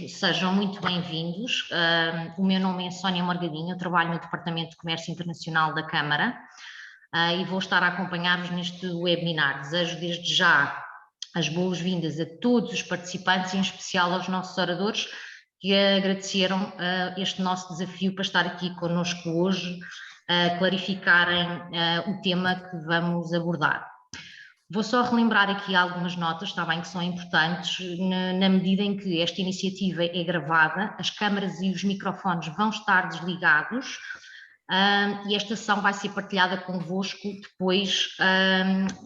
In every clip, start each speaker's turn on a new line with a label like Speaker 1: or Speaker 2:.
Speaker 1: Sejam muito bem-vindos. O meu nome é Sónia Morgadinho, eu trabalho no Departamento de Comércio Internacional da Câmara e vou estar a acompanhar-vos neste webinar. Desejo desde já as boas-vindas a todos os participantes, em especial aos nossos oradores, que agradeceram este nosso desafio para estar aqui connosco hoje, clarificarem o tema que vamos abordar. Vou só relembrar aqui algumas notas, está bem, que são importantes, na medida em que esta iniciativa é gravada, as câmaras e os microfones vão estar desligados e esta sessão vai ser partilhada convosco depois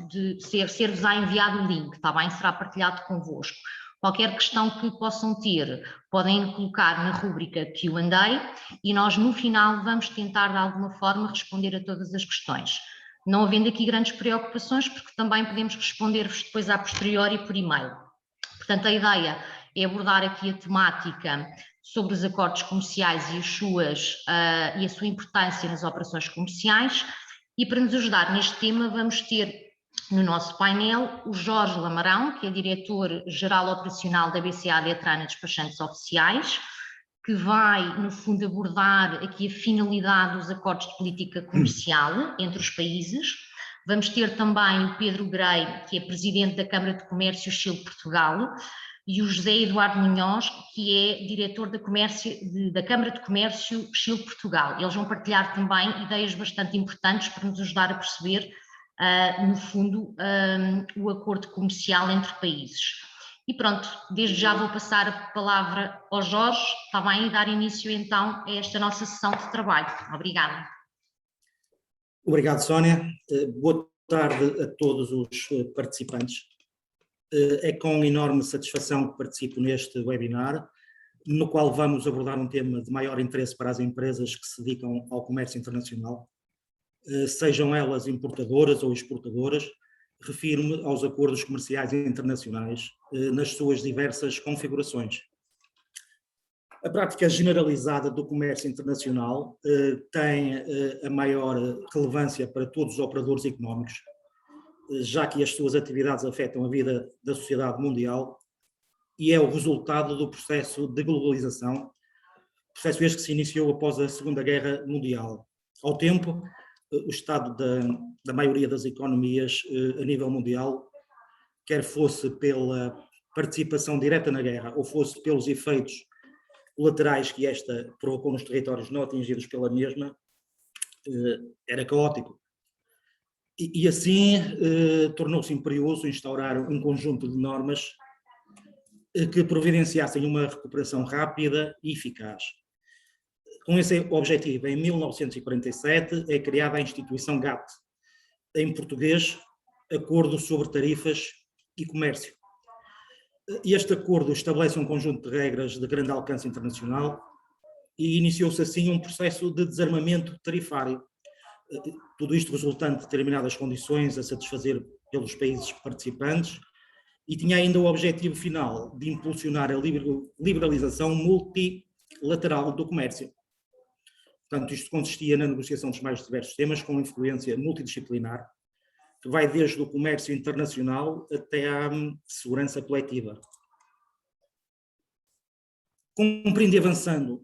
Speaker 1: de ser-vos enviado o link, está bem? Será partilhado convosco. Qualquer questão que possam ter, podem colocar na rúbrica Q&A e nós no final vamos tentar de alguma forma responder a todas as questões. Não havendo aqui grandes preocupações, porque também podemos responder-vos depois a posteriori por e-mail. Portanto, a ideia é abordar aqui a temática sobre os acordos comerciais e a sua importância nas operações comerciais, e para nos ajudar neste tema vamos ter no nosso painel o Jorge Lamarão, que é diretor-geral operacional da BCA Letrana Despachantes Oficiais, que vai, no fundo, abordar aqui a finalidade dos acordos de política comercial entre os países. Vamos ter também o Pedro Grey, que é presidente da Câmara de Comércio Chile-Portugal, e o José Eduardo Munhoz, que é diretor da Câmara de Comércio Chile-Portugal. Eles vão partilhar também ideias bastante importantes para nos ajudar a perceber, no fundo, o acordo comercial entre países. E pronto, desde já vou passar a palavra ao Jorge, está bem, e dar início então a esta nossa sessão de trabalho. Obrigada.
Speaker 2: Obrigado, Sónia. Boa tarde a todos os participantes. É com enorme satisfação que participo neste webinar, no qual vamos abordar um tema de maior interesse para as empresas que se dedicam ao comércio internacional, sejam elas importadoras ou exportadoras. Refiro-me aos acordos comerciais internacionais nas suas diversas configurações. A prática generalizada do comércio internacional tem a maior relevância para todos os operadores económicos, já que as suas atividades afetam a vida da sociedade mundial e é o resultado do processo de globalização, processo este que se iniciou após a Segunda Guerra Mundial. Ao tempo, o estado da maioria das economias a nível mundial, quer fosse pela participação direta na guerra ou fosse pelos efeitos colaterais que esta provocou nos territórios não atingidos pela mesma, era caótico. E assim tornou-se imperioso instaurar um conjunto de normas que providenciassem uma recuperação rápida e eficaz. Com esse objetivo, em 1947, é criada a instituição GATT, em português, Acordo sobre Tarifas e Comércio. Este acordo estabelece um conjunto de regras de grande alcance internacional e iniciou-se assim um processo de desarmamento tarifário. Tudo isto resultante de determinadas condições a satisfazer pelos países participantes e tinha ainda o objetivo final de impulsionar a liberalização multilateral do comércio. Portanto, isto consistia na negociação dos mais diversos temas com influência multidisciplinar, que vai desde o comércio internacional até à segurança coletiva. Cumprindo e avançando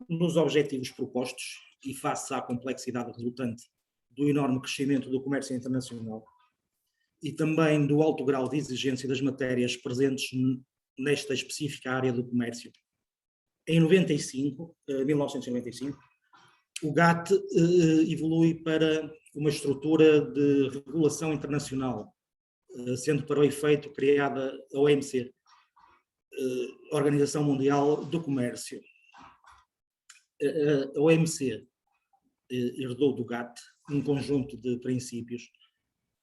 Speaker 2: nos objetivos propostos e face à complexidade resultante do enorme crescimento do comércio internacional e também do alto grau de exigência das matérias presentes nesta específica área do comércio, em 1995, o GATT evolui para uma estrutura de regulação internacional, sendo para o efeito criada a OMC, Organização Mundial do Comércio. A OMC herdou do GATT um conjunto de princípios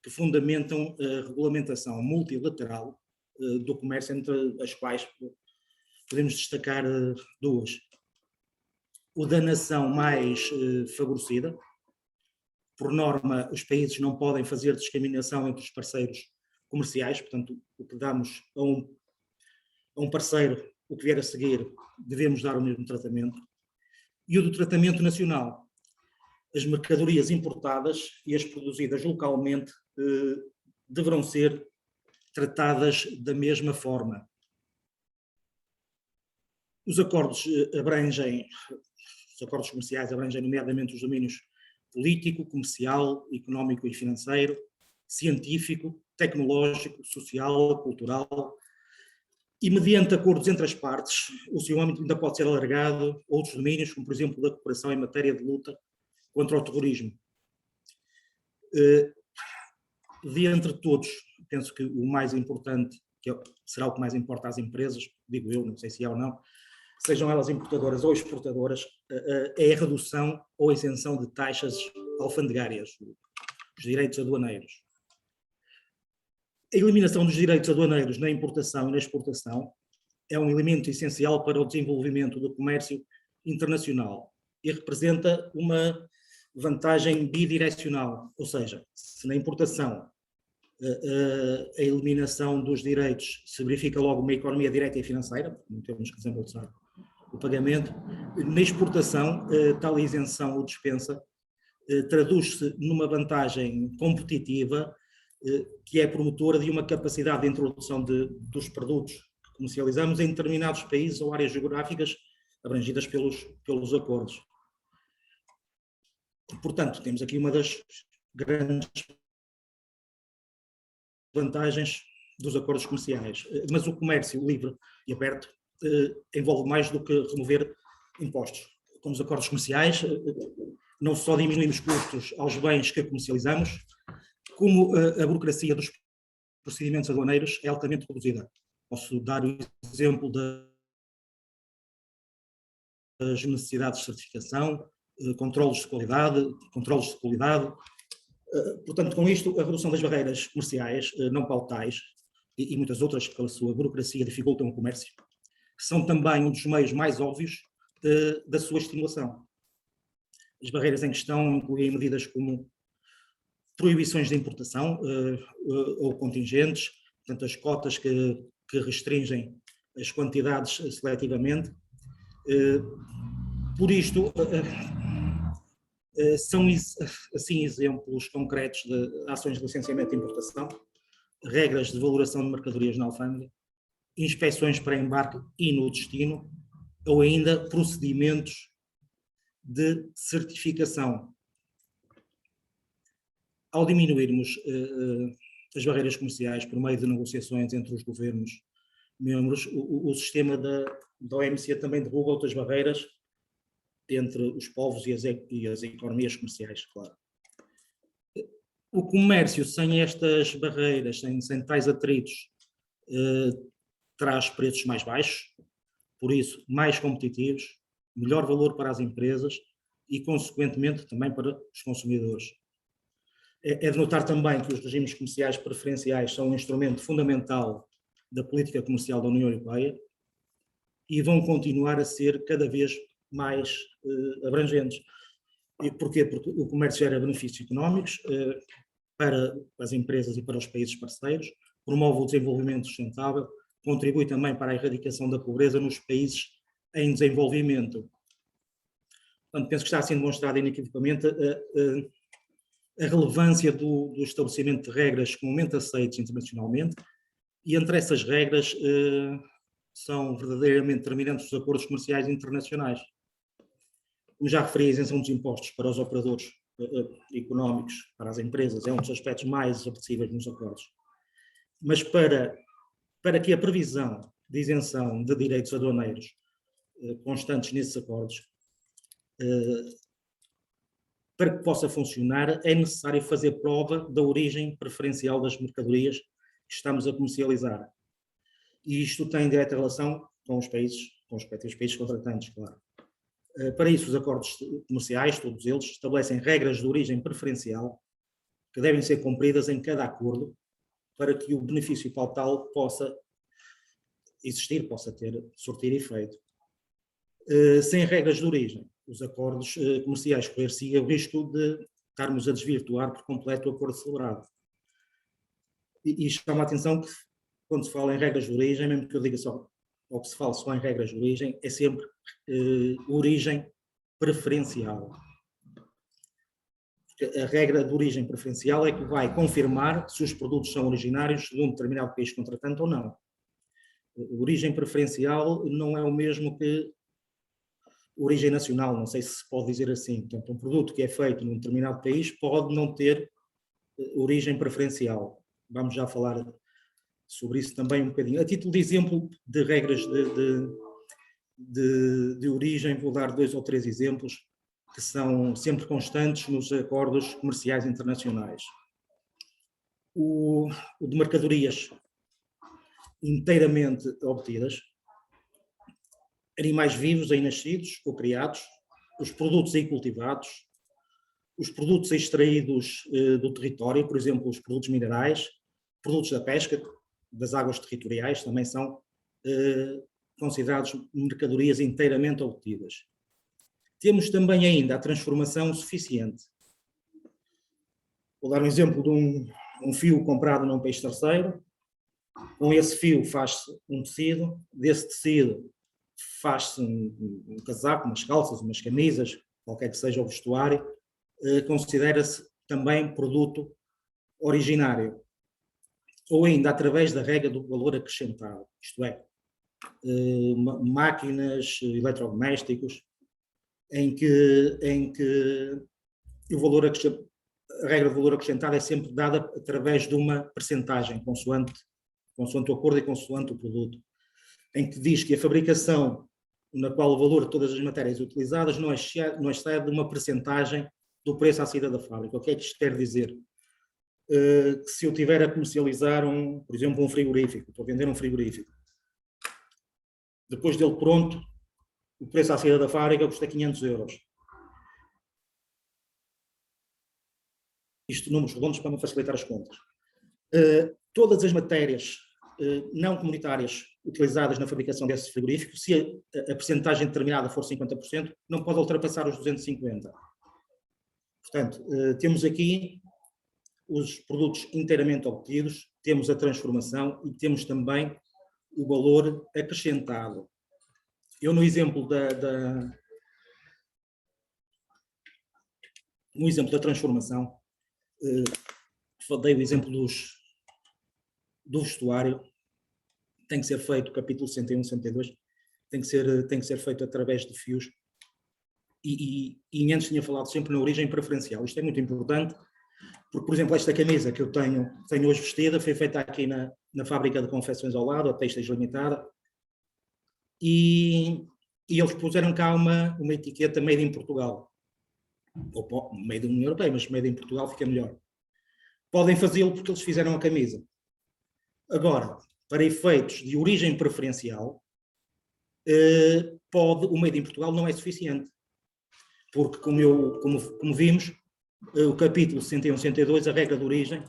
Speaker 2: que fundamentam a regulamentação multilateral do comércio, entre as quais podemos destacar duas. O da nação mais favorecida. Por norma, os países não podem fazer discriminação entre os parceiros comerciais, portanto, o que damos a um parceiro, o que vier a seguir, devemos dar o mesmo tratamento. E o do tratamento nacional. As mercadorias importadas e as produzidas localmente deverão ser tratadas da mesma forma. Os acordos comerciais abrangem nomeadamente os domínios político, comercial, económico e financeiro, científico, tecnológico, social, cultural, e mediante acordos entre as partes, o seu âmbito ainda pode ser alargado a outros domínios, como por exemplo da cooperação em matéria de luta contra o terrorismo. De entre todos, penso que o mais importante, que será o que mais importa às empresas, digo eu, não sei se é ou não, sejam elas importadoras ou exportadoras, é a redução ou isenção de taxas alfandegárias, os direitos aduaneiros. A eliminação dos direitos aduaneiros na importação e na exportação é um elemento essencial para o desenvolvimento do comércio internacional e representa uma vantagem bidirecional, ou seja, se na importação a eliminação dos direitos se verifica logo uma economia direta e financeira, não temos que desembolsar o pagamento, na exportação tal isenção ou dispensa traduz-se numa vantagem competitiva que é promotora de uma capacidade de introdução dos produtos que comercializamos em determinados países ou áreas geográficas abrangidas pelos acordos. Portanto, temos aqui uma das grandes vantagens dos acordos comerciais, mas o comércio livre e aberto envolve mais do que remover impostos. Com os acordos comerciais, não só diminuímos custos aos bens que comercializamos, como a burocracia dos procedimentos aduaneiros é altamente reduzida. Posso dar o exemplo das necessidades de certificação, controlos de qualidade. Portanto, com isto, a redução das barreiras comerciais não pautais e muitas outras que, pela sua burocracia, dificultam o comércio, são também um dos meios mais óbvios da sua estimulação. As barreiras em questão incluem medidas como proibições de importação ou contingentes, portanto, as cotas que restringem as quantidades seletivamente. Por isto, são assim exemplos concretos de ações de licenciamento de importação, regras de valoração de mercadorias na alfândega, inspeções para embarque e no destino, ou ainda procedimentos de certificação. Ao diminuirmos as barreiras comerciais por meio de negociações entre os governos membros, o sistema da OMC também derruba outras barreiras entre os povos e as economias comerciais, claro. O comércio sem estas barreiras, sem tais atritos, traz preços mais baixos, por isso mais competitivos, melhor valor para as empresas e, consequentemente, também para os consumidores. É de notar também que os regimes comerciais preferenciais são um instrumento fundamental da política comercial da União Europeia e vão continuar a ser cada vez mais abrangentes. E porquê? Porque o comércio gera benefícios económicos para as empresas e para os países parceiros, promove o desenvolvimento sustentável, contribui também para a erradicação da pobreza nos países em desenvolvimento. Portanto, penso que está sendo demonstrado inequivocamente a relevância do estabelecimento de regras comumente aceitas internacionalmente, e entre essas regras são verdadeiramente determinantes os acordos comerciais internacionais. Como já referi, a isenção dos impostos para os operadores económicos, para as empresas, é um dos aspectos mais apetecíveis nos acordos. Mas para que a previsão de isenção de direitos aduaneiros constantes nesses acordos, para que possa funcionar, é necessário fazer prova da origem preferencial das mercadorias que estamos a comercializar. E isto tem direta relação com os países, com os respectivos países contratantes, claro. Para isso, os acordos comerciais, todos eles, estabelecem regras de origem preferencial que devem ser cumpridas em cada acordo para que o benefício pautal possa existir, possa surtir efeito. Sem regras de origem, os acordos comerciais correr-se-ia o risco de estarmos a desvirtuar por completo o acordo celebrado. E chama a atenção que, quando se fala em regras de origem, mesmo que eu diga só, ou que se fale só em regras de origem, é sempre origem preferencial. Porque a regra de origem preferencial é que vai confirmar se os produtos são originários de um determinado país contratante ou não. Origem preferencial não é o mesmo que origem nacional, não sei se pode dizer assim. Portanto, um produto que é feito num determinado país pode não ter origem preferencial. Vamos já falar sobre isso também um bocadinho. A título de exemplo de regras de origem, vou dar 2 ou 3 exemplos que são sempre constantes nos acordos comerciais internacionais. O de mercadorias inteiramente obtidas, animais vivos aí nascidos ou criados, os produtos aí cultivados, os produtos extraídos do território, por exemplo, os produtos minerais, produtos da pesca, das águas territoriais, também são considerados mercadorias inteiramente obtidas. Temos também ainda a transformação suficiente. Vou dar um exemplo de um fio comprado num país terceiro. Com esse fio faz-se um tecido, desse tecido faz-se um casaco, umas calças, umas camisas, qualquer que seja o vestuário, considera-se também produto originário. Ou ainda através da regra do valor acrescentado, isto é, máquinas, eletrodomésticos, em que a regra do valor acrescentado é sempre dada através de uma percentagem, consoante o acordo e consoante o produto, em que diz que a fabricação, na qual o valor de todas as matérias utilizadas não excede uma percentagem do preço à saída da fábrica. O que é que isto quer dizer? Que se eu tiver a comercializar, por exemplo, um frigorífico, estou a vender um frigorífico, depois dele pronto, o preço à saída da fábrica custa 500 euros. Isto números redondos para me facilitar as contas. Todas as matérias não comunitárias utilizadas na fabricação desse frigorífico, se a percentagem determinada for 50%, não pode ultrapassar os 250. Portanto, temos aqui os produtos inteiramente obtidos, temos a transformação e temos também o valor acrescentado. Eu, no exemplo da transformação, dei o exemplo do vestuário. Tem que ser feito, capítulo 61, 62, tem que ser feito através de fios. E antes tinha falado sempre na origem preferencial. Isto é muito importante, porque, por exemplo, esta camisa que eu tenho hoje vestida foi feita aqui na fábrica de confecções ao lado, a Textas Limitada, e eles puseram cá uma etiqueta made in Portugal. Ou made in União Europeia, mas made in Portugal fica melhor. Podem fazê-lo porque eles fizeram a camisa. Agora, para efeitos de origem preferencial, o made in Portugal não é suficiente. Porque, como vimos, o capítulo 61, 62, a regra de origem,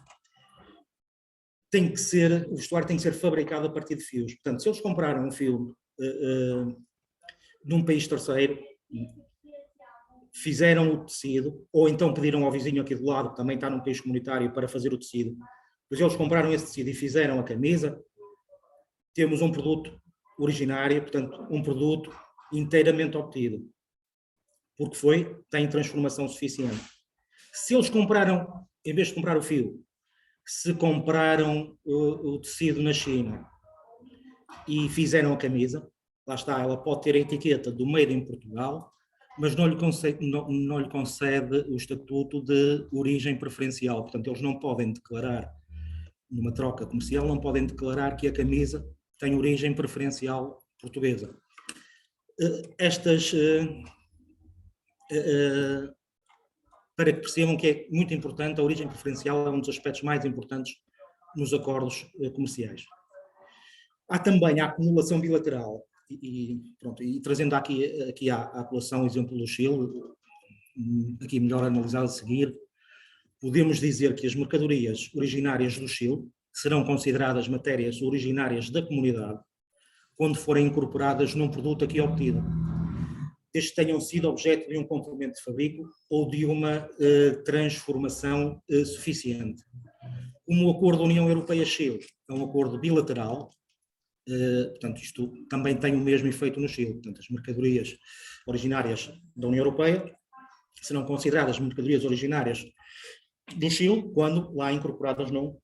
Speaker 2: o vestuário tem que ser fabricado a partir de fios. Portanto, se eles compraram um fio num país terceiro, fizeram o tecido, ou então pediram ao vizinho aqui do lado, que também está num país comunitário, para fazer o tecido, pois eles compraram esse tecido e fizeram a camisa, temos um produto originário, portanto, um produto inteiramente obtido, porque tem transformação suficiente. Se eles compraram, em vez de comprar o fio, se compraram o tecido na China e fizeram a camisa, lá está, ela pode ter a etiqueta do Made in Portugal, mas não lhe concede o estatuto de origem preferencial. Portanto, eles não podem declarar, numa troca comercial, não podem declarar que a camisa tem origem preferencial portuguesa. Para que percebam que é muito importante, a origem preferencial é um dos aspectos mais importantes nos acordos comerciais. Há também a acumulação bilateral, e trazendo aqui à colação o exemplo do Chile, aqui melhor analisado a seguir, podemos dizer que as mercadorias originárias do Chile serão consideradas matérias originárias da comunidade quando forem incorporadas num produto aqui obtido, desde que tenham sido objeto de um complemento de fabrico ou de uma transformação suficiente. Como o Acordo União Europeia-Chile é um acordo bilateral, portanto, isto também tem o mesmo efeito no Chile. Portanto, as mercadorias originárias da União Europeia serão consideradas mercadorias originárias do Chile quando lá incorporadas num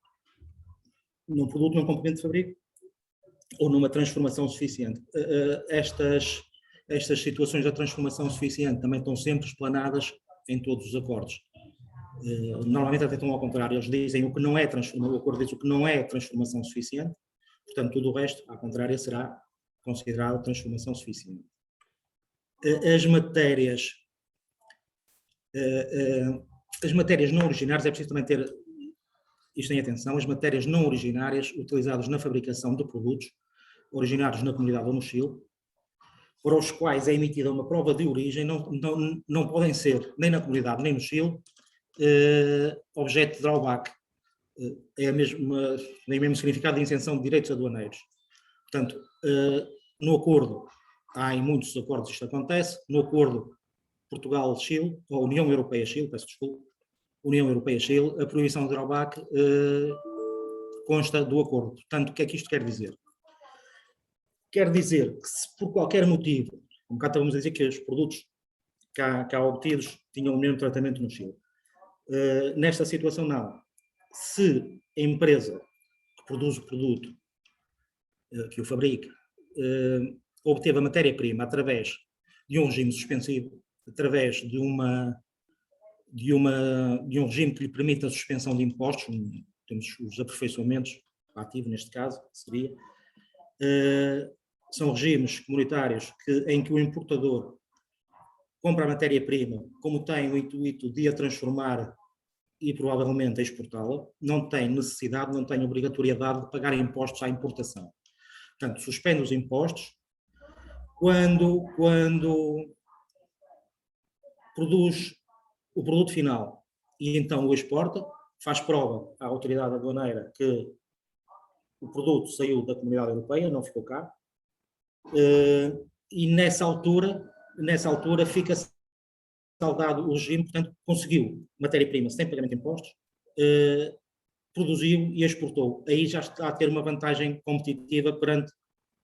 Speaker 2: produto, num complemento de fabrico, ou numa transformação suficiente. Estas situações da transformação suficiente também estão sempre explanadas em todos os acordos. Normalmente até estão ao contrário, eles dizem o que não é transformação, o acordo diz o que não é transformação suficiente, portanto tudo o resto, à contrária, será considerado transformação suficiente. As matérias não originárias, é preciso também ter isto em atenção, as matérias não originárias utilizadas na fabricação de produtos originários na comunidade ou no Chile, para os quais é emitida uma prova de origem, não podem ser, nem na comunidade nem no Chile, objeto de drawback. É o mesmo significado de isenção de direitos aduaneiros. Portanto, no acordo, há em muitos acordos isto acontece, no acordo Portugal-Chile, ou União Europeia-Chile, peço desculpa, União Europeia-Chile, a proibição de drawback consta do acordo. Portanto, o que é que isto quer dizer? Quer dizer que se por qualquer motivo, como cá estávamos a dizer que os produtos cá obtidos tinham o mesmo tratamento no Chile, nesta situação não. Se a empresa que produz o produto, que o fabrica, obteve a matéria-prima através de um regime suspensivo, através de um regime que lhe permite a suspensão de impostos, temos os aperfeiçoamentos, ativo neste caso, seria, são regimes comunitários em que o importador compra a matéria-prima, como tem o intuito de a transformar e provavelmente a exportá-la, não tem necessidade, não tem obrigatoriedade de pagar impostos à importação. Portanto, suspende os impostos quando produz o produto final e então o exporta, faz prova à autoridade aduaneira que o produto saiu da Comunidade Europeia, não ficou cá, e nessa altura fica saldado o regime, portanto, conseguiu matéria-prima sem pagamento de impostos, produziu e exportou. Aí já está a ter uma vantagem competitiva perante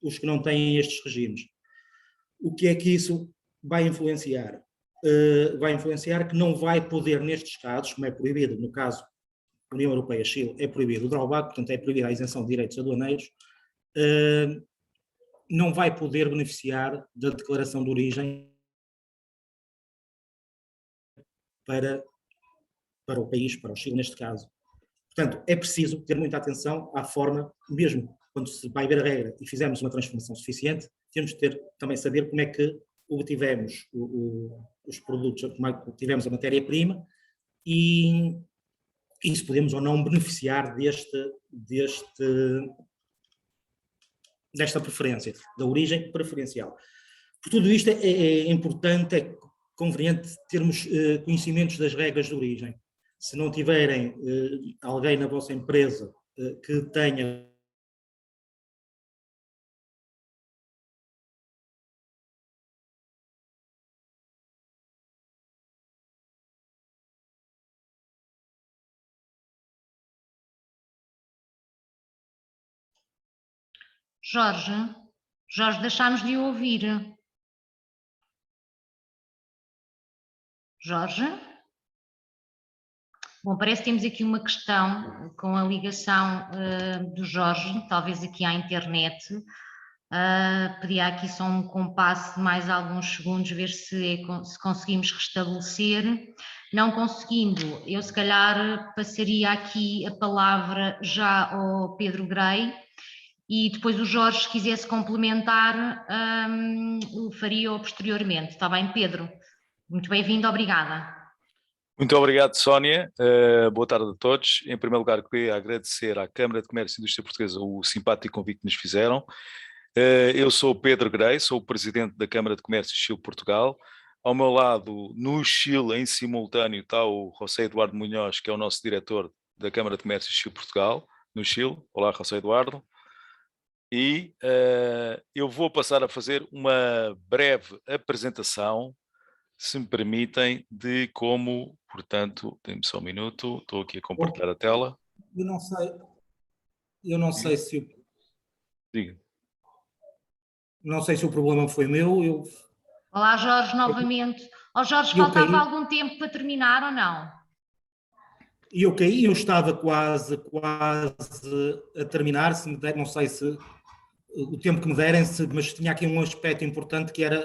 Speaker 2: os que não têm estes regimes. O que é que isso vai influenciar? Vai influenciar que não vai poder, nestes casos, como é proibido, no caso União Europeia-Chile, é proibido o drawback, portanto é proibida a isenção de direitos aduaneiros, não vai poder beneficiar da declaração de origem para o país, para o Chile neste caso. Portanto, é preciso ter muita atenção à forma, mesmo quando se vai ver a regra e fizermos uma transformação suficiente, temos de também saber como é que obtivemos os produtos, como é que obtivemos a matéria-prima e se podemos ou não beneficiar desta preferência, da origem preferencial. Por tudo isto é importante, é conveniente termos conhecimentos das regras de origem. Se não tiverem alguém na vossa empresa que tenha
Speaker 1: Jorge, deixámos de o ouvir. Jorge? Bom, parece que temos aqui uma questão com a ligação do Jorge, talvez aqui à internet. Pedia aqui só um compasso de mais alguns segundos, ver se conseguimos restabelecer. Não conseguindo, eu se calhar passaria aqui a palavra já ao Pedro Grey e depois o Jorge, se quisesse complementar, o faria posteriormente. Está bem, Pedro? Muito bem-vindo, obrigada.
Speaker 3: Muito obrigado, Sónia. Boa tarde a todos. Em primeiro lugar, queria agradecer à Câmara de Comércio e Indústria Portuguesa o simpático convite que nos fizeram. Eu sou o Pedro Grey, sou o presidente da Câmara de Comércio Chile-Portugal. Ao meu lado, no Chile, em simultâneo, está o José Eduardo Munhoz, que é o nosso diretor da Câmara de Comércio Chile-Portugal, no Chile. Olá, José Eduardo. E eu vou passar a fazer uma breve apresentação, se me permitem, de como, portanto, dê-me só um minuto, estou aqui a compartilhar a tela.
Speaker 2: Eu não sei se
Speaker 3: Diga.
Speaker 2: Não sei se o problema foi meu.
Speaker 1: Olá, Jorge, novamente. Jorge, faltava algum tempo para terminar ou não?
Speaker 2: Eu caí, eu estava quase a terminar, não sei se o tempo que me derem, mas tinha aqui um aspecto importante que era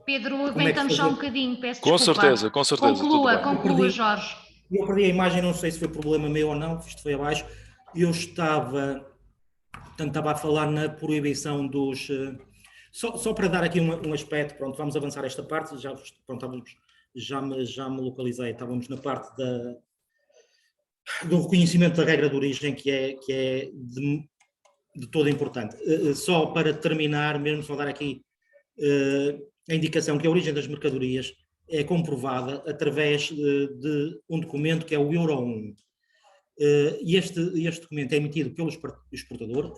Speaker 1: Pedro,
Speaker 2: como é que
Speaker 1: aguentamos só um
Speaker 2: fazer.
Speaker 1: bocadinho, peço
Speaker 3: Com
Speaker 1: desculpa.
Speaker 3: certeza, tudo bem.
Speaker 1: Conclua, Jorge.
Speaker 2: Eu perdi a imagem, não sei se foi problema meu ou não, isto foi abaixo. Eu estava a falar na proibição dos... Só para dar aqui um aspecto, pronto, vamos avançar esta parte, já me localizei, estávamos na parte do reconhecimento da regra de origem, que é de todo importante. Só para terminar, mesmo só dar aqui a indicação que a origem das mercadorias é comprovada através de um documento que é o Euro 1. E este documento é emitido pelo exportador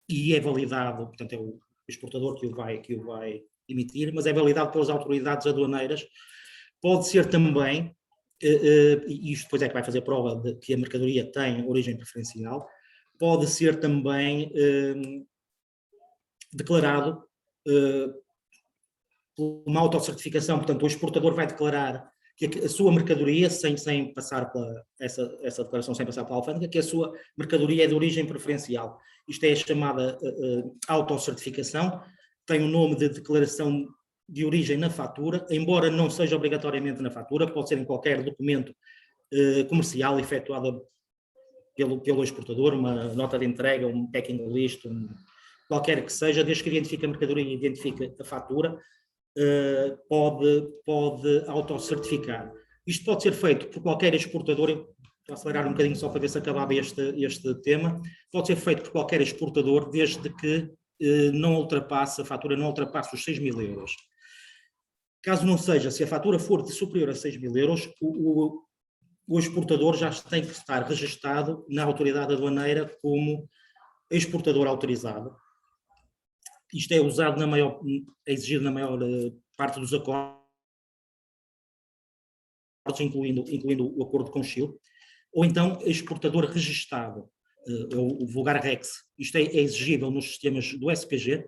Speaker 2: e é validado, portanto é o exportador que o vai emitir, mas é validado pelas autoridades aduaneiras. Pode ser também, e isto depois é que vai fazer prova de que a mercadoria tem origem preferencial, pode ser também declarado por uma autocertificação, portanto o exportador vai declarar que a sua mercadoria, sem passar essa declaração sem passar pela alfândega, que a sua mercadoria é de origem preferencial. Isto é a chamada autocertificação, tem o nome de declaração de origem na fatura, embora não seja obrigatoriamente na fatura, pode ser em qualquer documento comercial efetuado pelo exportador, uma nota de entrega, um packing list, qualquer que seja, desde que identifique a mercadoria e identifique a fatura, pode autocertificar. Isto pode ser feito por qualquer exportador, vou acelerar um bocadinho só para ver se acabava este tema, pode ser feito por qualquer exportador desde que a fatura não ultrapasse os 6.000 euros. Caso não seja, se a fatura for superior a 6.000 euros, o exportador já tem que estar registado na autoridade aduaneira como exportador autorizado. Isto é usado é exigido na maior parte dos acordos, incluindo o acordo com o Chile, ou então exportador registado, o vulgar REX. Isto é exigível nos sistemas do SPG.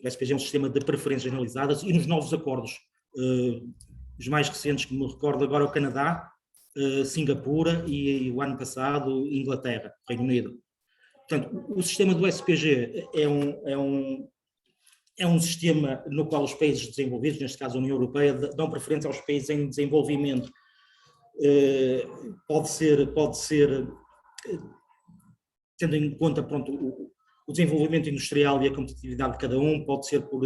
Speaker 2: O SPG é um sistema de preferências generalizadas, e nos novos acordos, os mais recentes que me recordo agora, o Canadá, Singapura e o ano passado Inglaterra, Reino Unido. Portanto, o sistema do SPG é um sistema no qual os países desenvolvidos, neste caso a União Europeia, dão preferência aos países em desenvolvimento. Pode ser tendo em conta, pronto, o desenvolvimento industrial e a competitividade de cada um, pode ser por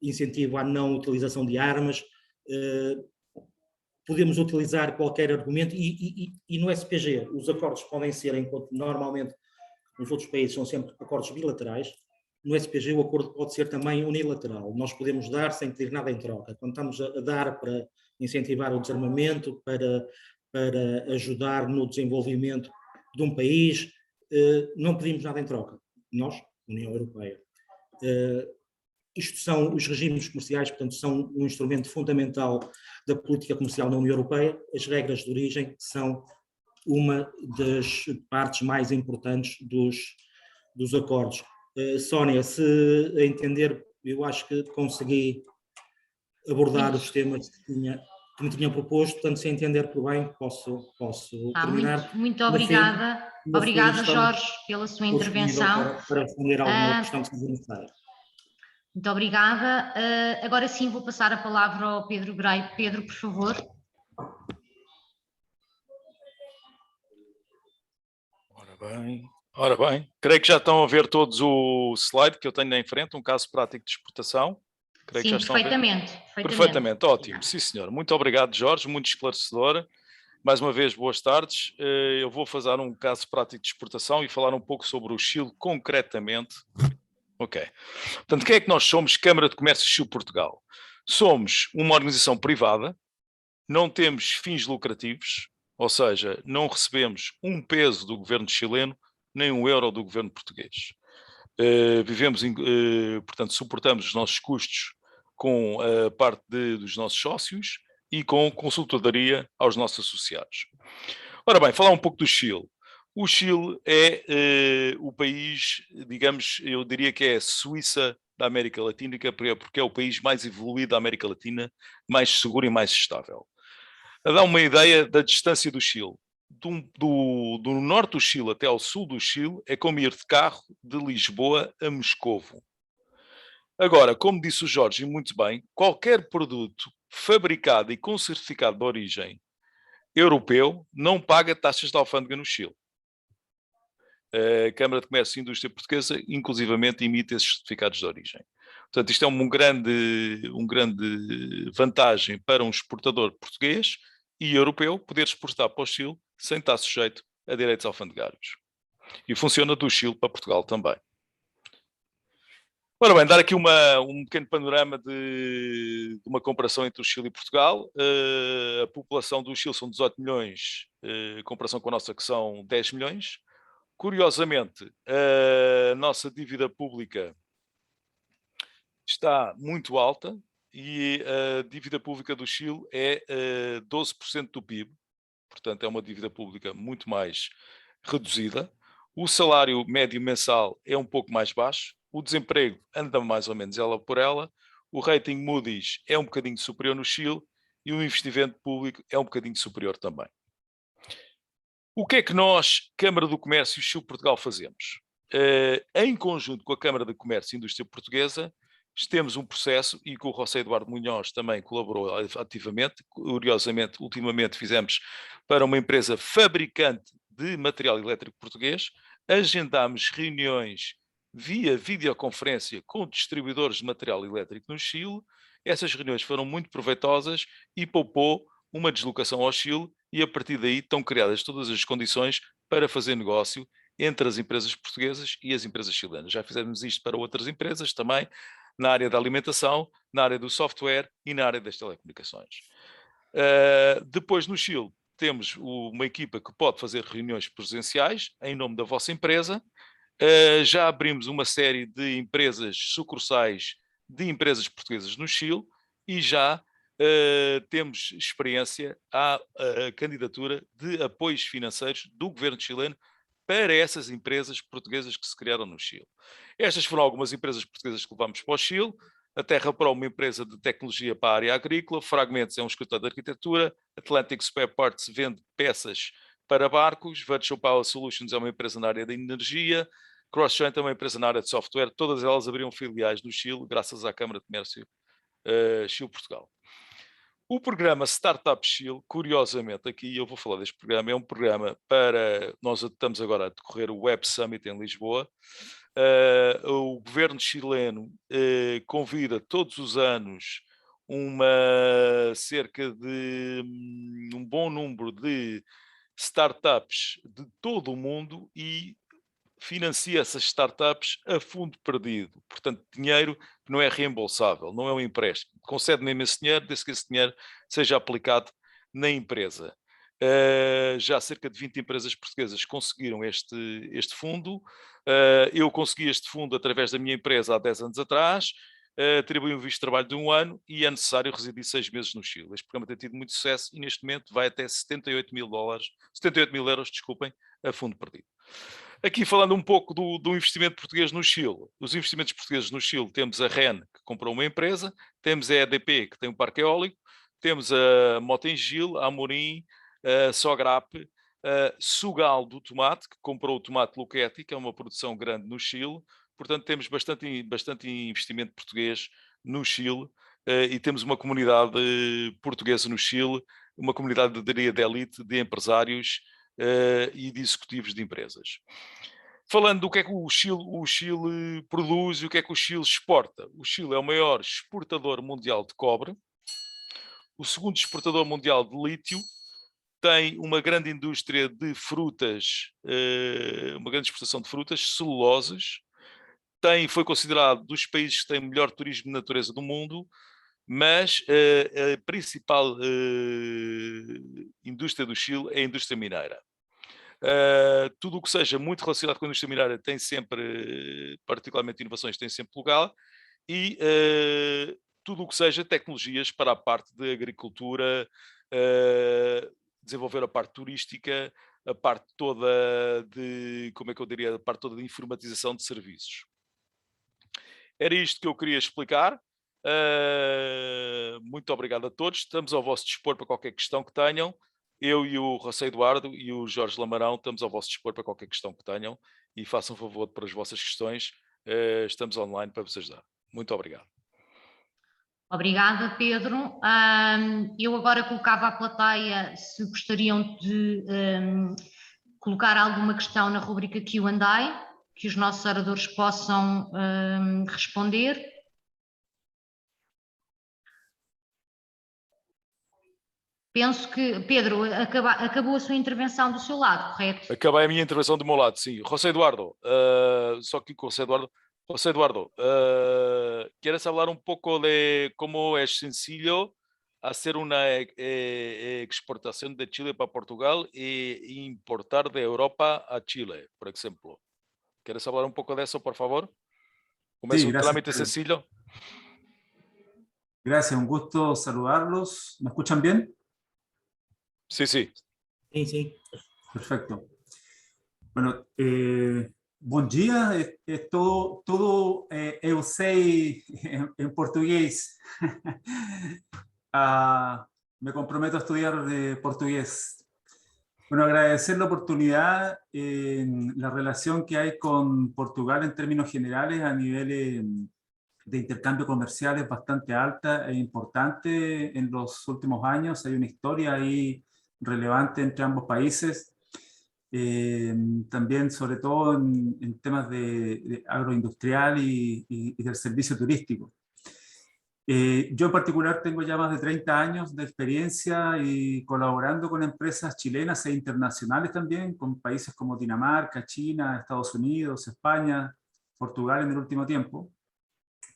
Speaker 2: incentivo à não utilização de armas, podemos utilizar qualquer argumento, e no SPG os acordos podem ser, enquanto normalmente nos outros países são sempre acordos bilaterais, no SPG o acordo pode ser também unilateral. Nós podemos dar sem pedir nada em troca. Quando estamos a dar para incentivar o desarmamento, para ajudar no desenvolvimento de um país, não pedimos nada em troca. Nós, União Europeia. Isto são os regimes comerciais, portanto, são um instrumento fundamental da política comercial na União Europeia. As regras de origem são uma das partes mais importantes dos acordos. Sónia, se a entender, eu acho que consegui abordar os temas que me tinham proposto, portanto, se entender por bem, posso terminar.
Speaker 1: Muito obrigada. Obrigada, Jorge, pela sua intervenção.
Speaker 2: Para responder a alguma questão que seja necessária.
Speaker 1: Muito obrigada. Agora sim vou passar a palavra ao Pedro Grey. Pedro, por favor.
Speaker 3: Ora bem, creio que já estão a ver todos o slide que eu tenho em frente, um caso prático de exportação. Creio
Speaker 1: sim,
Speaker 3: que já estão
Speaker 1: perfeitamente.
Speaker 3: Perfeitamente, ótimo. Sim, senhor. Muito obrigado, Jorge, muito esclarecedora. Mais uma vez, boas tardes. Eu vou fazer um caso prático de exportação e falar um pouco sobre o Chile concretamente. Ok. Portanto, quem é que nós somos? Câmara de Comércio Chile-Portugal. Somos uma organização privada, não temos fins lucrativos, ou seja, não recebemos um peso do governo chileno, nem um euro do governo português. Portanto, suportamos os nossos custos com a parte dos nossos sócios e com consultadoria aos nossos associados. Ora bem, falar um pouco do Chile. O Chile é o país, digamos, eu diria que é a Suíça da América Latina, porque é o país mais evoluído da América Latina, mais seguro e mais estável. A dar uma ideia da distância do Chile. do norte do Chile até ao sul do Chile é como ir de carro de Lisboa a Moscovo. Agora, como disse o Jorge, e muito bem, qualquer produto fabricado e com certificado de origem europeu não paga taxas de alfândega no Chile. A Câmara de Comércio e Indústria Portuguesa, inclusivamente, emite esses certificados de origem. Portanto, isto é uma grande vantagem para um exportador português e europeu poder exportar para o Chile sem estar sujeito a direitos alfandegários. E funciona do Chile para Portugal também. Ora bem, dar aqui um pequeno panorama de uma comparação entre o Chile e Portugal. A população do Chile são 18 milhões, em comparação com a nossa que são 10 milhões. Curiosamente, a nossa dívida pública está muito alta e a dívida pública do Chile é 12% do PIB, portanto é uma dívida pública muito mais reduzida. O salário médio mensal é um pouco mais baixo, o desemprego anda mais ou menos ela por ela, o rating Moody's é um bocadinho superior no Chile e o investimento público é um bocadinho superior também. O que é que nós, Câmara do Comércio e Chile Portugal, fazemos? Em conjunto com a Câmara de Comércio e Indústria Portuguesa, temos um processo e que o José Eduardo Munhoz também colaborou ativamente. Curiosamente, ultimamente fizemos para uma empresa fabricante de material elétrico português, agendámos reuniões via videoconferência com distribuidores de material elétrico no Chile. Essas reuniões foram muito proveitosas e poupou uma deslocação ao Chile e a partir daí estão criadas todas as condições para fazer negócio entre as empresas portuguesas e as empresas chilenas. Já fizemos isto para outras empresas também, na área da alimentação, na área do software e na área das telecomunicações. Depois, no Chile, temos uma equipa que pode fazer reuniões presenciais em nome da vossa empresa. Já abrimos uma série de empresas sucursais de empresas portuguesas no Chile e já temos experiência à candidatura de apoios financeiros do governo chileno para essas empresas portuguesas que se criaram no Chile. Estas foram algumas empresas portuguesas que levamos para o Chile. A Terra Pro, uma empresa de tecnologia para a área agrícola. Fragmentos é um escritório de arquitetura. Atlantic Spare Parts vende peças para barcos. Virtual Power Solutions é uma empresa na área da energia. CrossJoint é uma empresa na área de software. Todas elas abriram filiais no Chile, graças à Câmara de Comércio Chile-Portugal. O programa Startup Chile, curiosamente, aqui eu vou falar deste programa, é um programa para... Nós estamos agora a decorrer o Web Summit em Lisboa. O governo chileno convida todos os anos cerca de um bom número de startups de todo o mundo e financia essas startups a fundo perdido. Portanto, dinheiro que não é reembolsável, não é um empréstimo. Concede mesmo esse dinheiro, desde que esse dinheiro seja aplicado na empresa. Já cerca de 20 empresas portuguesas conseguiram este fundo. Eu consegui este fundo através da minha empresa há 10 anos atrás. Atribuí um visto de trabalho de 1 ano e é necessário residir 6 meses no Chile. Este programa tem tido muito sucesso e neste momento vai até 78 mil euros, desculpem, a fundo perdido. Aqui falando um pouco do investimento português no Chile. Os investimentos portugueses no Chile, temos a REN, que comprou uma empresa, temos a EDP, que tem um parque eólico, temos a Motengil, a Amorim, a Sograp, a Sugal do tomate, que comprou o tomate Luchetti, que é uma produção grande no Chile. Portanto, temos bastante investimento português no Chile e temos uma comunidade portuguesa no Chile, uma comunidade de elite, de empresários e de executivos de empresas. Falando do que é que o Chile produz e o que é que o Chile exporta. O Chile é o maior exportador mundial de cobre, o segundo exportador mundial de lítio, tem uma grande indústria de frutas, uma grande exportação de frutas, celuloses, foi considerado dos países que têm melhor turismo de natureza do mundo, mas a principal indústria do Chile é a indústria mineira. Tudo o que seja muito relacionado com a indústria mineira tem sempre, particularmente inovações, tem sempre lugar, e tudo o que seja tecnologias para a parte de agricultura, desenvolver a parte turística, a parte toda de, como é que eu diria, a parte toda de informatização de serviços. Era isto que eu queria explicar. Muito obrigado a todos. Estamos ao vosso dispor para qualquer questão que tenham. eu e o José Eduardo e o Jorge Lamarão estamos ao vosso dispor para qualquer questão que tenham e façam favor para as vossas questões. Estamos online para vos ajudar. Muito obrigado.
Speaker 1: Obrigada, Pedro. Eu agora colocava à plateia se gostariam de colocar alguma questão na rubrica Q&A, que os nossos oradores possam responder. Penso que, Pedro, acabou a sua intervenção do seu lado, correto?
Speaker 3: Acabei a minha intervenção do meu lado, sim. José Eduardo, só que com José Eduardo. José Eduardo, ¿quieres hablar un poco de cómo es sencillo hacer una exportación de Chile para Portugal e importar de Europa a Chile, por ejemplo? ¿Quieres hablar un poco de eso, por favor? ¿Cómo es
Speaker 4: Sí,
Speaker 3: un
Speaker 4: gracias,
Speaker 3: trámite
Speaker 4: Pedro.
Speaker 3: sencillo?
Speaker 4: Gracias, un gusto saludarlos. ¿Me escuchan bien?
Speaker 3: Sí, sí.
Speaker 2: Sim, sim.
Speaker 4: Perfecto. Bueno, bom dia. Eu sei em português. Me comprometo a estudiar portugués. Bueno, agradecer la oportunidad, la relación que hay con Portugal en términos generales a nivel de intercambio comercial es bastante alta e importante en los últimos años. Hay una historia ahí relevante entre ambos países. También, sobre todo, en temas de agroindustrial y del servicio turístico. Yo en particular tengo ya más de 30 años de experiencia y colaborando con empresas chilenas e internacionales también, con países como Dinamarca, China, Estados Unidos, España, Portugal en el último tiempo.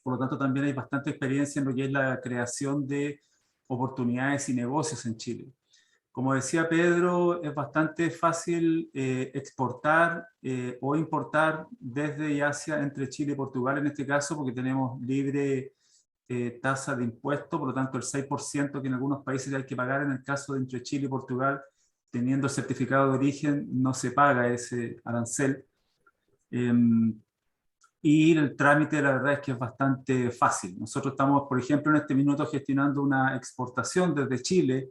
Speaker 4: Por lo tanto, también hay bastante experiencia en lo que es la creación de oportunidades y negocios en Chile. Como decía Pedro, es bastante fácil exportar o importar desde y hacia entre Chile y Portugal en este caso, porque tenemos libre tasa de impuesto, por lo tanto el 6% que en algunos países hay que pagar en el caso de entre Chile y Portugal, teniendo el certificado de origen, no se paga ese arancel. Y el trámite, la verdad es que es bastante fácil. Nosotros estamos, por ejemplo, en este minuto gestionando una exportación desde Chile,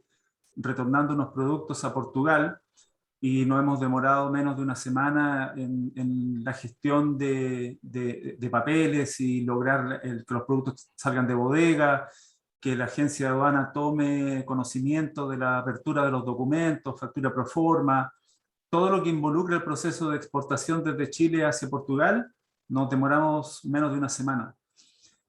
Speaker 4: retornando unos productos a Portugal, y nos hemos demorado menos de una semana en la gestión de papeles y lograr que los productos salgan de bodega, que la agencia de aduana tome conocimiento de la apertura de los documentos, factura pro forma, todo lo que involucra el proceso de exportación desde Chile hacia Portugal. Nos demoramos menos de una semana.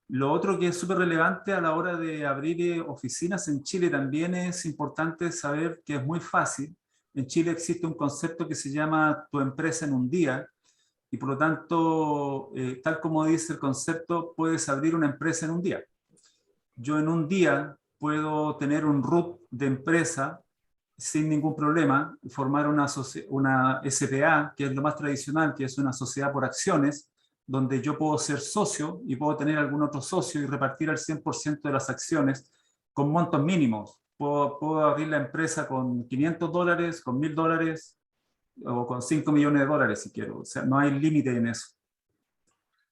Speaker 4: Lo otro que es súper relevante a la hora de abrir oficinas en Chile también es importante saber que es muy fácil. En Chile existe un concepto que se llama tu empresa en un día, y por lo tanto, tal como dice el concepto, puedes abrir una empresa en un día. Yo en un día puedo tener un RUT de empresa sin ningún problema, formar una SPA, que es lo más tradicional, que es una sociedad por acciones, donde yo puedo ser socio y puedo tener algún otro socio y repartir al 100% de las acciones con montos mínimos. Puedo abrir la empresa con $500, con $1000 o con $5 millones si quiero. O sea, no hay límite en eso.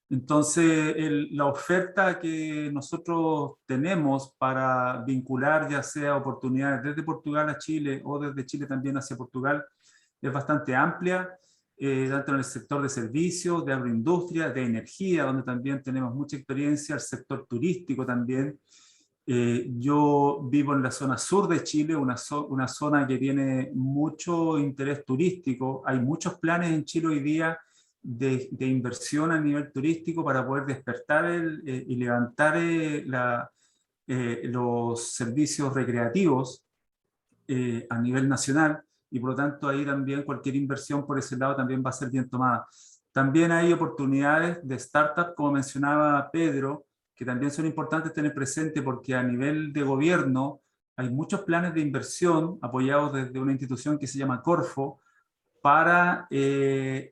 Speaker 4: Entonces, la oferta que nosotros tenemos para vincular ya sea oportunidades desde Portugal a Chile o desde Chile también hacia Portugal es bastante amplia. Tanto en el sector de servicios, de agroindustria, de energía, donde también tenemos mucha experiencia, el sector turístico también. Yo vivo en la zona sur de Chile, una zona que tiene mucho interés turístico. Hay muchos planes en Chile hoy día de inversión a nivel turístico para poder despertar y levantar los servicios recreativos a nivel nacional. Y por lo tanto ahí también cualquier inversión por ese lado también va a ser bien tomada. También hay oportunidades de startup, como mencionaba Pedro, que también son importantes tener presente porque a nivel de gobierno hay muchos planes de inversión apoyados desde una institución que se llama Corfo para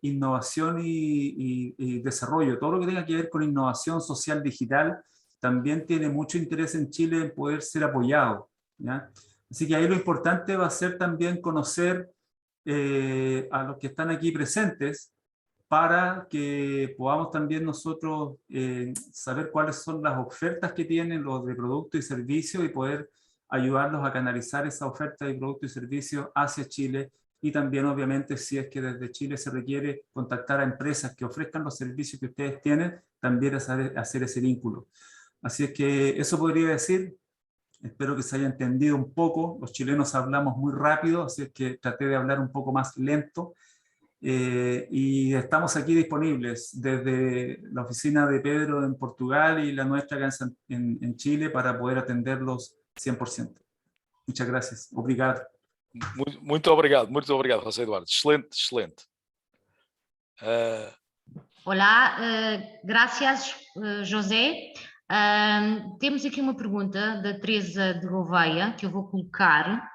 Speaker 4: innovación y desarrollo. Todo lo que tenga que ver con innovación social digital también tiene mucho interés en Chile en poder ser apoyado, ¿ya? Así que ahí lo importante va a ser también conocer a los que están aquí presentes para que podamos también nosotros saber cuáles son las ofertas que tienen los de productos y servicios y poder ayudarlos a canalizar esa oferta de productos y servicios hacia Chile, y también obviamente si es que desde Chile se requiere contactar a empresas que ofrezcan los servicios que ustedes tienen, también hacer ese vínculo. Así es que eso podría decir. Espero que se haya entendido un poco. Los chilenos hablamos muy rápido, así es que traté de hablar un poco más lento. Y estamos aquí disponibles desde la oficina de Pedro en Portugal y la nuestra acá en Chile para poder atenderlos 100%. Muchas gracias. Obrigado.
Speaker 3: Muito obrigado, José Eduardo. Excelente, excelente.
Speaker 1: Olá, graças, José. Temos aqui uma pergunta da Teresa de Gouveia, que eu vou colocar,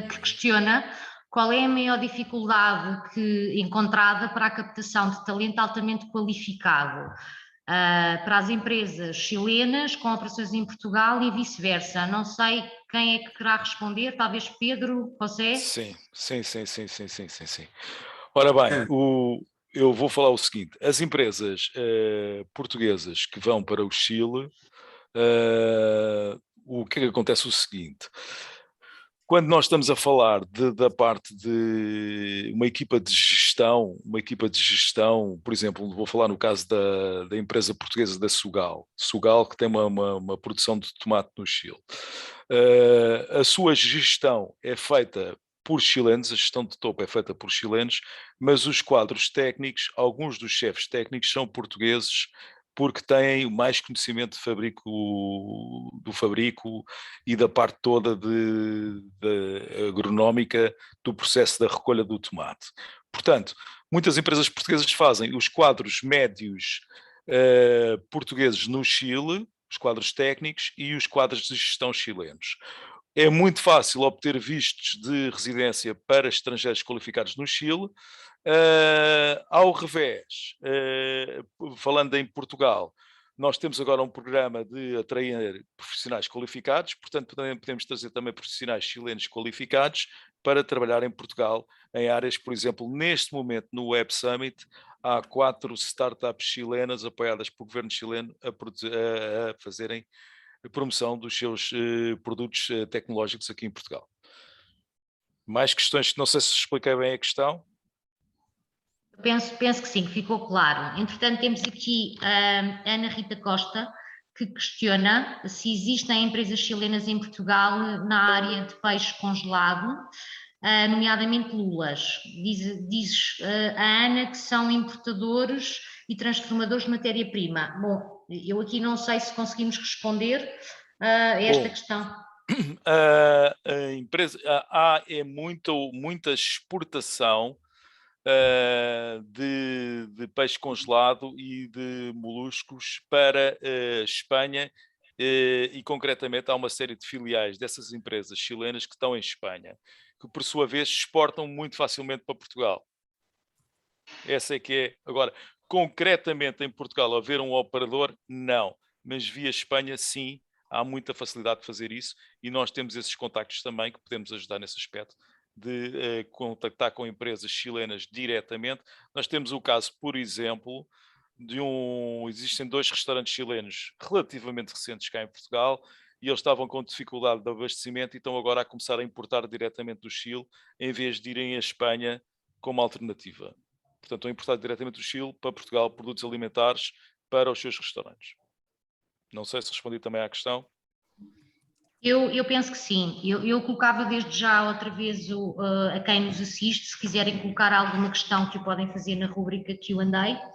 Speaker 1: que questiona qual é a maior dificuldade encontrada para a captação de talento altamente qualificado para as empresas chilenas com operações em Portugal e vice-versa. Não sei quem é que querá responder, talvez Pedro, José?
Speaker 3: Sim. Ora bem, eu vou falar o seguinte: as empresas portuguesas que vão para o Chile, o que é que acontece o seguinte: quando nós estamos a falar da parte de uma equipa de gestão, por exemplo, vou falar no caso da empresa portuguesa da Sugal, que tem uma produção de tomate no Chile. A sua gestão é feita por chilenos, a gestão de topo é feita por chilenos, mas os quadros técnicos, alguns dos chefes técnicos são portugueses, porque têm mais conhecimento do fabrico e da parte toda agronómica do processo da recolha do tomate. Portanto, muitas empresas portuguesas fazem os quadros médios portugueses no Chile, os quadros técnicos e os quadros de gestão chilenos. É muito fácil obter vistos de residência para estrangeiros qualificados no Chile. Ao revés, falando em Portugal, nós temos agora um programa de atrair profissionais qualificados, portanto podemos trazer também profissionais chilenos qualificados para trabalhar em Portugal, em áreas, por exemplo, neste momento no Web Summit, há 4 startups chilenas apoiadas pelo governo chileno a fazerem a promoção dos seus produtos tecnológicos aqui em Portugal. Mais questões que não sei se expliquei bem a questão.
Speaker 1: Penso que sim, que ficou claro. Entretanto, temos aqui a Ana Rita Costa, que questiona se existem empresas chilenas em Portugal na área de peixe congelado, nomeadamente lulas. Diz a Ana que são importadores e transformadores de matéria-prima. Bom, eu aqui não sei se conseguimos responder a esta questão.
Speaker 3: A empresa, há muita exportação de peixe congelado e de moluscos para Espanha e concretamente há uma série de filiais dessas empresas chilenas que estão em Espanha, que por sua vez exportam muito facilmente para Portugal. Essa é que é. Agora, concretamente em Portugal haver um operador, não, mas via Espanha sim, há muita facilidade de fazer isso e nós temos esses contactos também que podemos ajudar nesse aspecto de contactar com empresas chilenas diretamente. Nós temos o caso, por exemplo, existem 2 restaurantes chilenos relativamente recentes cá em Portugal e eles estavam com dificuldade de abastecimento e estão agora a começar a importar diretamente do Chile em vez de irem à Espanha como alternativa. Portanto, estão a importar diretamente do Chile para Portugal produtos alimentares para os seus restaurantes. Não sei se respondi também à questão.
Speaker 1: Eu penso que sim. Eu colocava desde já outra vez a quem nos assiste, se quiserem colocar alguma questão que o podem fazer na rubrica Q&A.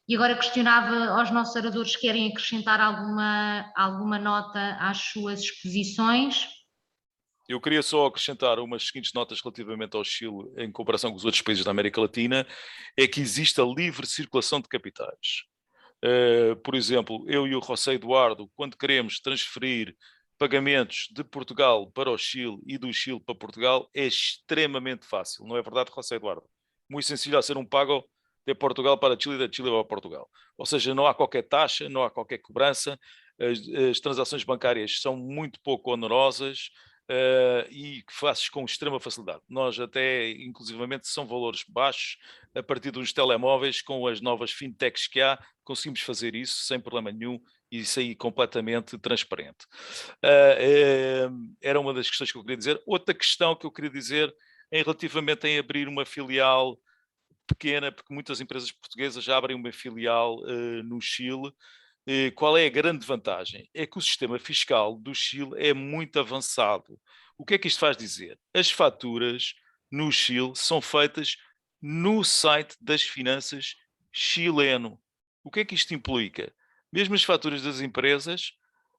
Speaker 1: E agora questionava aos nossos oradores se querem acrescentar alguma nota às suas exposições.
Speaker 3: Eu queria só acrescentar umas seguintes notas relativamente ao Chile em comparação com os outros países da América Latina, é que existe a livre circulação de capitais. Por exemplo, eu e o José Eduardo, quando queremos transferir pagamentos de Portugal para o Chile e do Chile para Portugal, é extremamente fácil. Não é verdade, José Eduardo? Muito sencillo a ser um pago de Portugal para Chile e de Chile para Portugal. Ou seja, não há qualquer taxa, não há qualquer cobrança, as transações bancárias são muito pouco onerosas e que fazes com extrema facilidade. Nós até, inclusivamente, são valores baixos, a partir dos telemóveis, com as novas fintechs que há, conseguimos fazer isso sem problema nenhum isso aí completamente transparente. Era uma das questões que eu queria dizer. Outra questão que eu queria dizer é relativamente em abrir uma filial pequena, porque muitas empresas portuguesas já abrem uma filial no Chile. Qual é a grande vantagem? É que o sistema fiscal do Chile é muito avançado. O que é que isto faz dizer? As faturas no Chile são feitas no site das finanças chileno. O que é que isto implica? Mesmo as faturas das empresas,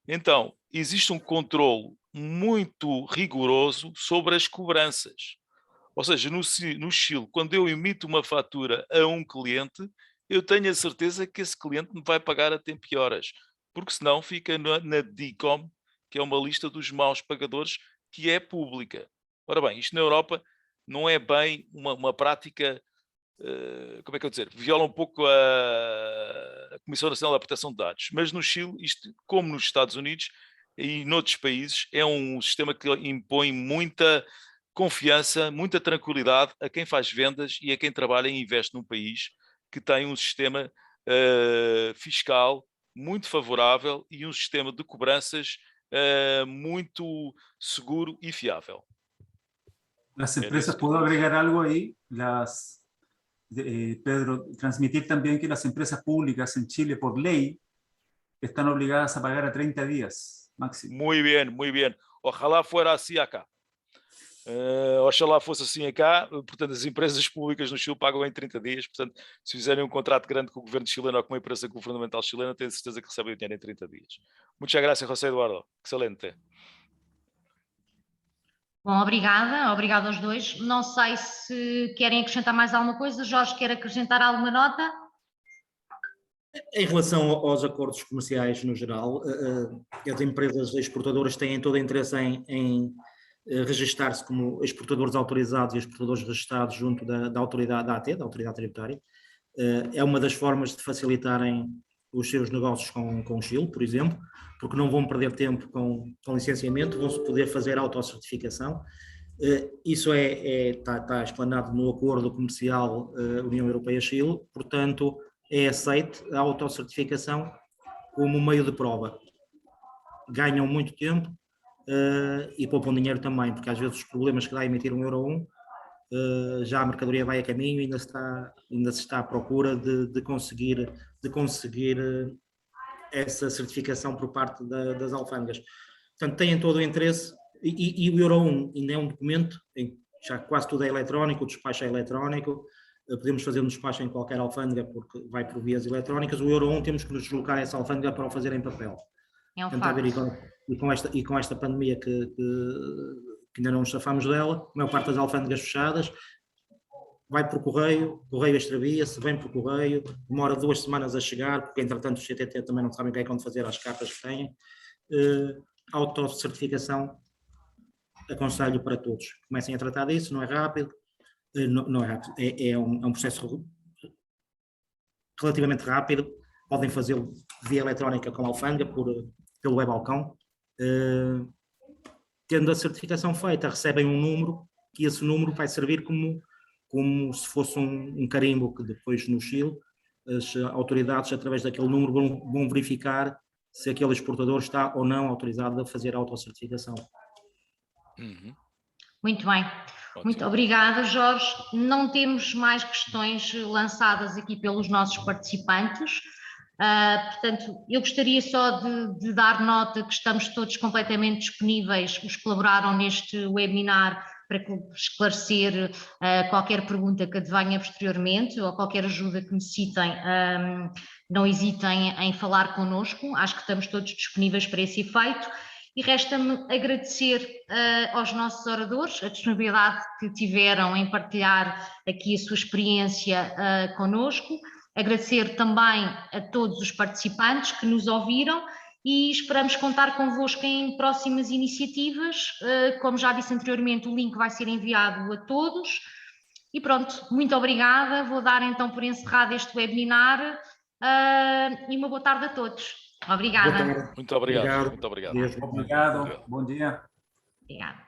Speaker 3: então, existe um controle muito rigoroso sobre as cobranças. Ou seja, no Chile, quando eu emito uma fatura a um cliente, eu tenho a certeza que esse cliente me vai pagar a tempo e horas, porque senão fica na DICOM, que é uma lista dos maus pagadores, que é pública. Ora bem, isto na Europa não é bem uma prática, como é que eu dizer, viola um pouco a Comissão Nacional da Proteção de Dados, mas no Chile, isto, como nos Estados Unidos e noutros países, é um sistema que impõe muita confiança, muita tranquilidade a quem faz vendas e a quem trabalha e investe num país que tem um sistema fiscal muito favorável e um sistema de cobranças muito seguro e fiável.
Speaker 4: Las empresas, ¿puedo agregar algo ahí? Pedro, transmitir también que las empresas públicas en Chile, por ley, están obligadas a pagar a 30 días máximo.
Speaker 3: Muy bien. Ojalá fuera así acá. Oxalá fosse assim cá, portanto as empresas públicas no Chile pagam em 30 dias, portanto se fizerem um contrato grande com o governo chileno ou com uma empresa governamental chilena, tenho certeza que recebem o dinheiro em 30 dias. Muchas gracias, José Eduardo, excelente.
Speaker 1: Bom, obrigada aos dois. Não sei se querem acrescentar mais alguma coisa. Jorge, quer acrescentar alguma nota?
Speaker 2: Em relação aos acordos comerciais no geral, as empresas exportadoras têm todo o interesse em registar-se como exportadores autorizados e exportadores registados junto da autoridade da AT, da Autoridade Tributária. É uma das formas de facilitarem os seus negócios com o Chile, por exemplo, porque não vão perder tempo com licenciamento, vão-se poder fazer autocertificação. Isso está explanado no Acordo Comercial União Europeia-Chile, portanto, é aceite a autocertificação como meio de prova. Ganham muito tempo e poupam dinheiro também, porque às vezes os problemas que dá a emitir um Euro 1, já a mercadoria vai a caminho e ainda se está à procura de conseguir essa certificação por parte das alfândegas. Portanto, têm todo o interesse e o Euro 1 ainda é um documento, já quase tudo é eletrónico, o despacho é eletrónico, podemos fazer um despacho em qualquer alfândega porque vai por vias eletrónicas. O Euro 1 temos que nos deslocar a essa alfândega para o fazer em papel.
Speaker 1: É um facto.
Speaker 2: E com esta pandemia que ainda não nos safamos dela, a maior parte das alfândegas fechadas, vai por correio extravia-se, vem por correio, demora 2 semanas a chegar, porque entretanto os CTT também não sabem o que é que vão fazer às cartas que têm. Autocertificação, aconselho para todos. Comecem a tratar disso, não é rápido, não é rápido, é um processo relativamente rápido, podem fazê-lo via eletrónica com a alfândega, pelo web-balcão. Tendo a certificação feita, recebem um número, que esse número vai servir como se fosse um carimbo, que depois no Chile as autoridades, através daquele número, vão verificar se aquele exportador está ou não autorizado a fazer a autocertificação.
Speaker 1: Muito bem. Ótimo. Muito obrigada, Jorge. Não temos mais questões lançadas aqui pelos nossos participantes. Portanto, eu gostaria só de dar nota que estamos todos completamente disponíveis, os que colaboraram neste webinar, para esclarecer qualquer pergunta que advenha posteriormente ou qualquer ajuda que necessitem, não hesitem em falar connosco. Acho que estamos todos disponíveis para esse efeito. E resta-me agradecer aos nossos oradores a disponibilidade que tiveram em partilhar aqui a sua experiência connosco. Agradecer também a todos os participantes que nos ouviram e esperamos contar convosco em próximas iniciativas. Como já disse anteriormente, o link vai ser enviado a todos. E pronto, muito obrigada. Vou dar então por encerrado este webinar e uma boa tarde a todos. Obrigada.
Speaker 3: Muito obrigado. Muito obrigado.
Speaker 4: Obrigado. Bom dia.
Speaker 1: Obrigada.